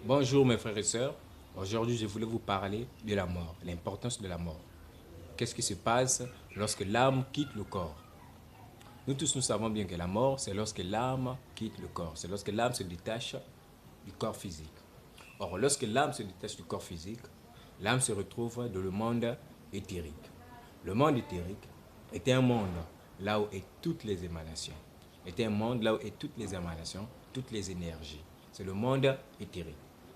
Bonjour mes frères et sœurs, aujourd'hui je voulais vous parler de la mort, l'importance de la mort. Qu'est-ce qui se passe lorsque l'âme quitte le corps? Nous tous nous savons bien que la mort, c'est lorsque l'âme quitte le corps, c'est lorsque l'âme se détache du corps physique. Or, lorsque l'âme se détache du corps physique, l'âme se retrouve dans le monde éthérique. Le monde éthérique est un monde là où est toutes les émanations. Est un monde là où est toutes les émanations, toutes les énergies. C'est le monde éthérique.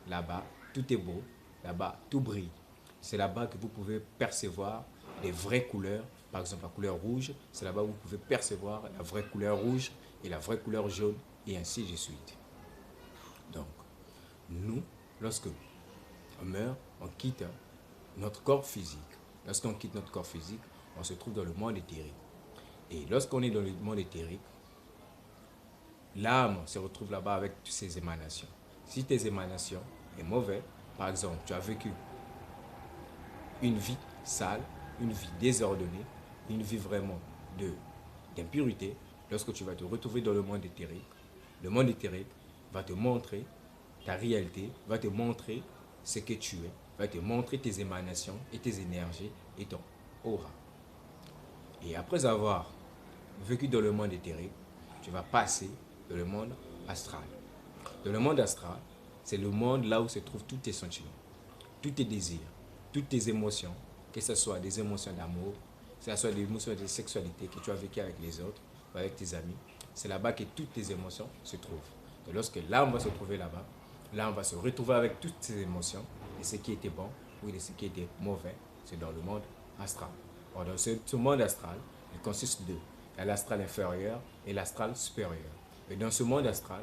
Là-bas, tout est beau. Là-bas, tout brille. C'est là-bas que vous pouvez percevoir des vraies couleurs. Par exemple, la couleur rouge, c'est là-bas où vous pouvez percevoir la vraie couleur rouge et la vraie couleur jaune, et ainsi de suite. Donc, nous, lorsque on meurt, on quitte notre corps physique. Lorsqu'on quitte notre corps physique, on se trouve dans le monde éthérique. Et lorsqu'on est dans le monde éthérique, l'âme se retrouve là-bas avec toutes ses émanations. Si tes émanations sont mauvaises, par exemple, tu as vécu une vie sale, une vie désordonnée, une vie vraiment d'impureté, lorsque tu vas te retrouver dans le monde éthérique va te montrer ta réalité, va te montrer ce que tu es, va te montrer tes émanations et tes énergies et ton aura. Et après avoir vécu dans le monde éthérique, tu vas passer dans le monde astral. Dans le monde astral, c'est le monde là où se trouvent tous tes sentiments, tous tes désirs, toutes tes émotions, que ce soit des émotions d'amour, que ce soit des émotions de sexualité que tu as vécues avec les autres, ou avec tes amis. C'est là-bas que toutes tes émotions se trouvent. Et lorsque l'âme va se trouver là-bas, l'âme va se retrouver avec toutes ses émotions, et ce qui était bon ou de ce qui était mauvais, c'est dans le monde astral. Or, dans ce monde astral, il consiste de deux. Il y a l'astral inférieur et l'astral supérieur. Et dans ce monde astral,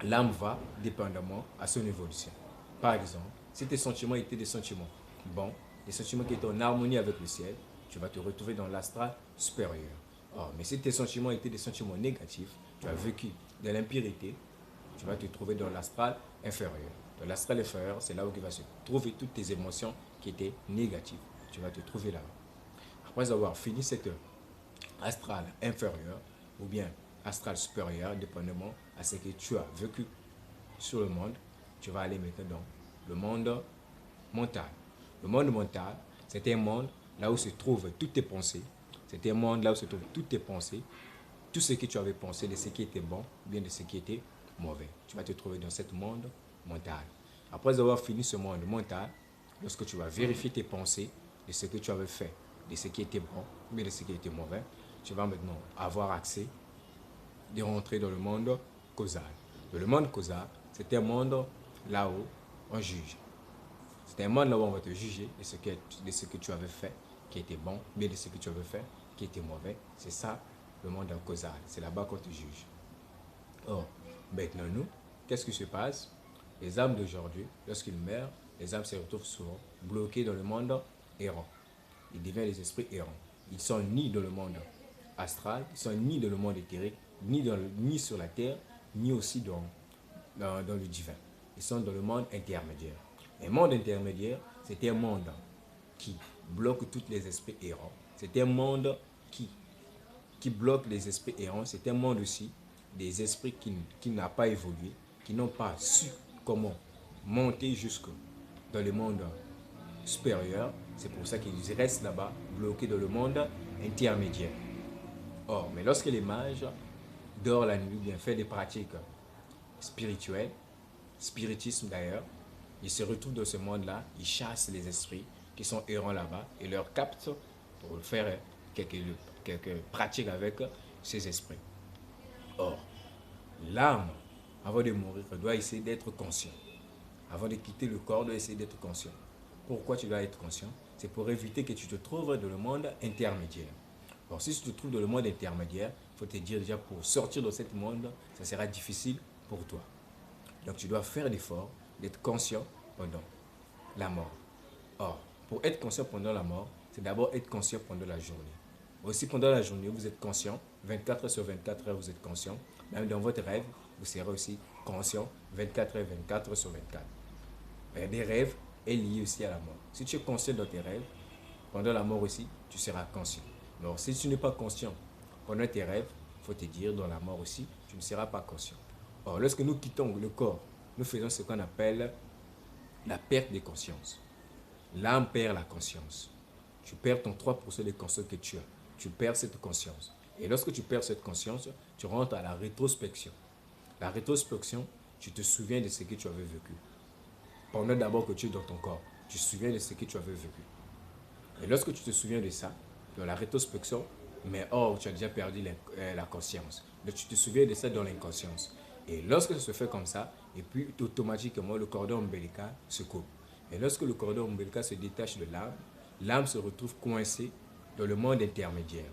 l'âme va dépendamment à son évolution. Par exemple, si tes sentiments étaient des sentiments bons, des sentiments qui étaient en harmonie avec le ciel, tu vas te retrouver dans l'astral supérieur. Or, mais si tes sentiments étaient des sentiments négatifs, tu as vécu de l'impurité, tu vas te trouver dans l'astral inférieur. Dans l'astral inférieur, c'est là où tu vas se trouver toutes tes émotions qui étaient négatives. Tu vas te trouver là. Après avoir fini cette astral inférieur ou bien astral supérieur, dépendamment à ce que tu as vécu sur le monde, tu vas aller maintenant dans le monde mental. Le monde mental, c'est un monde là où se trouvent toutes tes pensées. C'est un monde là où se trouvent toutes tes pensées, tout ce que tu avais pensé de ce qui était bon, ou bien de ce qui était mauvais. Tu vas te trouver dans ce monde mental. Après avoir fini ce monde mental, lorsque tu vas vérifier tes pensées de ce que tu avais fait, de ce qui était bon, ou bien de ce qui était mauvais, tu vas maintenant avoir accès de rentrer dans le monde causal. Dans le monde causal, c'est un monde là où on juge. C'est un monde là où on va te juger de ce que tu avais fait qui était bon, mais de ce que tu avais fait qui était mauvais. C'est ça le monde causal. C'est là-bas qu'on te juge. Or, maintenant nous, qu'est-ce qui se passe? Les âmes d'aujourd'hui, lorsqu'ils meurent, les âmes se retrouvent souvent bloquées dans le monde errant. Ils deviennent des esprits errants. Ils sont ni dans le monde astral, ils sont ni dans le monde éthérique, ni sur la terre, ni aussi dans le divin. Ils sont dans le monde intermédiaire. Un monde intermédiaire, c'est un monde qui bloque tous les esprits errants. C'est un monde qui bloque les esprits errants. C'est un monde aussi des esprits qui n'ont pas évolué, qui n'ont pas su comment monter jusque dans le monde supérieur. C'est pour ça qu'ils restent là-bas, bloqués dans le monde intermédiaire. Or, mais lorsque les mages dorment la nuit, bien fait des pratiques spirituelles, spiritisme d'ailleurs, ils se retrouvent dans ce monde-là, ils chassent les esprits qui sont errants là-bas et leur captent pour faire quelques pratiques avec ces esprits. Or, l'âme, avant de mourir, doit essayer d'être conscient. Avant de quitter le corps, doit essayer d'être conscient. Pourquoi tu dois être conscient? C'est pour éviter que tu te trouves dans le monde intermédiaire. Or, si tu te trouves dans le monde intermédiaire, il faut te dire déjà pour sortir de ce monde, ça sera difficile pour toi. Donc, tu dois faire l'effort d'être conscient pendant la mort. Or, pour être conscient pendant la mort, c'est d'abord être conscient pendant la journée. Aussi, pendant la journée, vous êtes conscient. 24 heures sur 24 heures, vous êtes conscient. Même dans votre rêve, vous serez aussi conscient. 24 heures, 24 heures sur 24. Mais des rêves est lié aussi à la mort. Si tu es conscient dans tes rêves, pendant la mort aussi, tu seras conscient. Alors, si tu n'es pas conscient pendant tes rêves, il faut te dire, dans la mort aussi, tu ne seras pas conscient. Or, lorsque nous quittons le corps nous faisons ce qu'on appelle la perte de conscience. L'âme perd la conscience. Tu perds ton 3% de conscience que tu as. Tu perds cette conscience. Et lorsque tu perds cette conscience, tu rentres à la rétrospection. La rétrospection, tu te souviens de ce que tu avais vécu. Pendant d'abord que tu es dans ton corps, tu te souviens de ce que tu avais vécu. Et lorsque tu te souviens de ça, dans la rétrospection, mais or, tu as déjà perdu la conscience. Donc tu te souviens de ça dans l'inconscience. Et lorsque ça se fait comme ça, et puis automatiquement, le cordon ombilical se coupe. Et lorsque le cordon ombilical se détache de l'âme, l'âme se retrouve coincée dans le monde intermédiaire.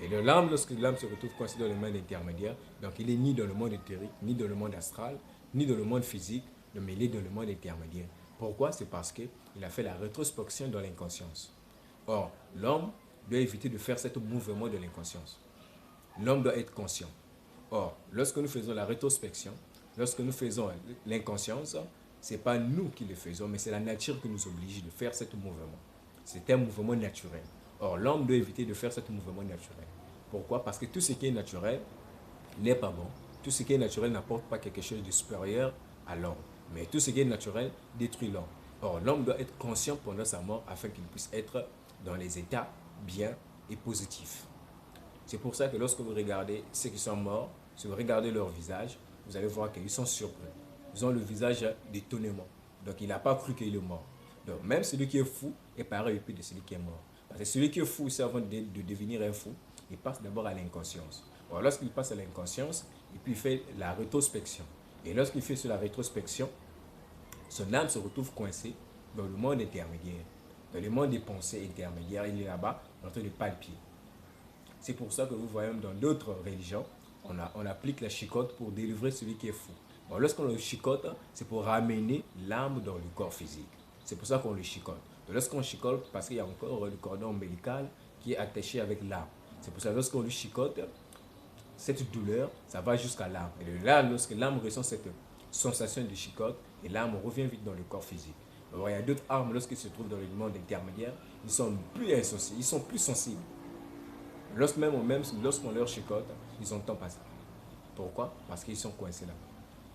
Et lorsque l'âme se retrouve coincée dans le monde intermédiaire, donc il est ni dans le monde éthérique, ni dans le monde astral, ni dans le monde physique, mais il est dans le monde intermédiaire. Pourquoi? C'est parce qu'il a fait la rétrospection dans l'inconscience. Or, l'homme doit éviter de faire ce mouvement de l'inconscience. L'homme doit être conscient. Or, lorsque nous faisons la rétrospection, lorsque nous faisons l'inconscience, ce n'est pas nous qui le faisons, mais c'est la nature qui nous oblige de faire ce mouvement. C'est un mouvement naturel. Or, l'homme doit éviter de faire ce mouvement naturel. Pourquoi? Parce que tout ce qui est naturel n'est pas bon. Tout ce qui est naturel n'apporte pas quelque chose de supérieur à l'homme. Mais tout ce qui est naturel détruit l'homme. Or, l'homme doit être conscient pendant sa mort afin qu'il puisse être dans les états bien et positifs. C'est pour ça que lorsque vous regardez ceux qui sont morts, si vous regardez leur visage, vous allez voir qu'ils sont surpris. Ils ont le visage d'étonnement. Donc, il n'a pas cru qu'il est mort. Donc, même celui qui est fou est pareil de celui qui est mort. Parce que celui qui est fou, c'est avant de devenir un fou, il passe d'abord à l'inconscience. Alors, lorsqu'il passe à l'inconscience, et puis il fait la rétrospection. Et lorsqu'il fait sur la rétrospection, son âme se retrouve coincée dans le monde intermédiaire. Dans le monde des pensées intermédiaires, il est là-bas en train de palpier. C'est pour ça que vous voyez dans d'autres religions, on applique la chicote pour délivrer celui qui est fou. Bon, lorsqu'on le chicote, c'est pour ramener l'âme dans le corps physique. C'est pour ça qu'on le chicote. Lorsqu'on chicote, parce qu'il y a encore le cordon ombilical qui est attaché avec l'âme. C'est pour ça que lorsqu'on le chicote, cette douleur, ça va jusqu'à l'âme. Et là, lorsque l'âme ressent cette sensation de chicote, et l'âme revient vite dans le corps physique. Alors, il y a d'autres âmes, lorsqu'ils se trouvent dans le monde intermédiaire, ils sont plus insensibles, ils sont plus sensibles. Lorsqu'on leur chicote, ils n'entendent pas ça. Pourquoi? Parce qu'ils sont coincés là.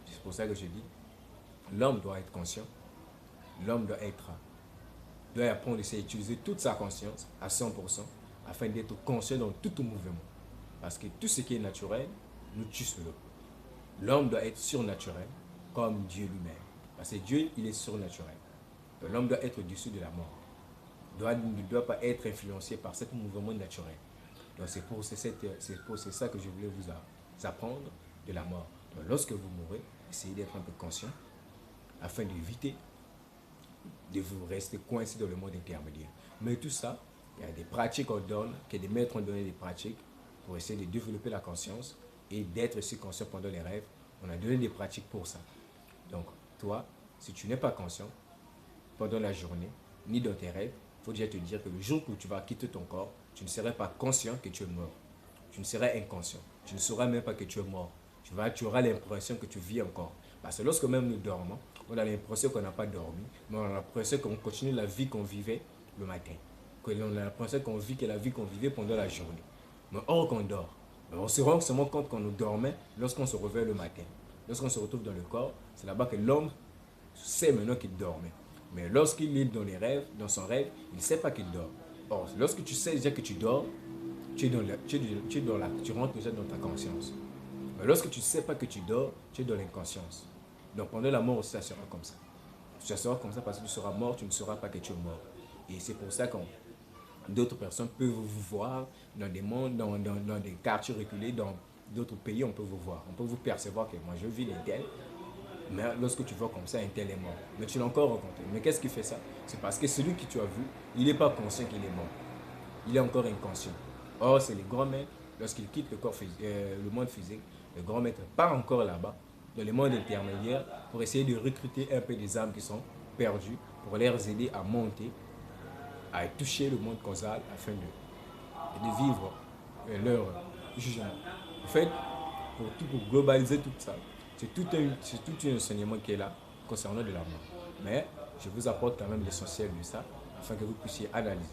C'est pour ça que je dis, l'homme doit être conscient, l'homme doit apprendre à utiliser toute sa conscience à 100% afin d'être conscient dans tout mouvement. Parce que tout ce qui est naturel nous tue sur l'homme. L'homme doit être surnaturel comme Dieu lui-même. Parce que Dieu, il est surnaturel. L'homme doit être au-dessus de la mort. Il ne doit pas être influencé par ce mouvement naturel. Donc c'est pour ça que je voulais vous apprendre de la mort. Donc lorsque vous mourrez, essayez d'être un peu conscient afin d'éviter de vous rester coincé dans le monde intermédiaire. Mais tout ça, il y a des pratiques qu'on donne, que des maîtres ont donné des pratiques pour essayer de développer la conscience et d'être aussi conscient pendant les rêves. On a donné des pratiques pour ça. Donc toi, si tu n'es pas conscient pendant la journée, ni dans tes rêves, il faut déjà te dire que le jour où tu vas quitter ton corps, tu ne serais pas conscient que tu es mort. Tu ne serais inconscient. Tu ne sauras même pas que tu es mort. Tu auras l'impression que tu vis encore. Parce que lorsque même nous dormons, on a l'impression qu'on n'a pas dormi, mais on a l'impression qu'on continue la vie qu'on vivait le matin. On a l'impression qu'on vit que la vie qu'on vivait pendant la journée. Mais or qu'on dort, on se rend seulement compte qu'on nous dormait lorsqu'on se réveille le matin. Lorsqu'on se retrouve dans le corps, c'est là-bas que l'homme sait maintenant qu'il dormait. Mais lorsqu'il est dans les rêves, dans son rêve, il ne sait pas qu'il dort. Or, lorsque tu sais déjà que tu dors, tu rentres déjà dans ta conscience. Mais lorsque tu ne sais pas que tu dors, tu es dans l'inconscience. Donc pendant la mort aussi, ça sera comme ça. Ça sera comme ça parce que tu seras mort, tu ne sauras pas que tu es mort. Et c'est pour ça que d'autres personnes peuvent vous voir dans des mondes, dans des quartiers reculés, dans d'autres pays, on peut vous voir. On peut vous percevoir que moi je vis les tels. Mais lorsque tu vois comme ça, un tel est mort. Mais tu l'as encore rencontré. Mais qu'est-ce qui fait ça? C'est parce que celui que tu as vu, il n'est pas conscient qu'il est mort. Il est encore inconscient. Or, c'est les grands maîtres, lorsqu'ils quittent le monde physique, le grand maître part encore là-bas, dans le monde intermédiaire, pour essayer de recruter un peu des âmes qui sont perdues, pour les aider à monter, à toucher le monde causal, afin de vivre leur jugement. En fait, pour globaliser tout ça, c'est tout un enseignement qui est là concernant de la mort. Mais je vous apporte quand même l'essentiel de ça, afin que vous puissiez analyser.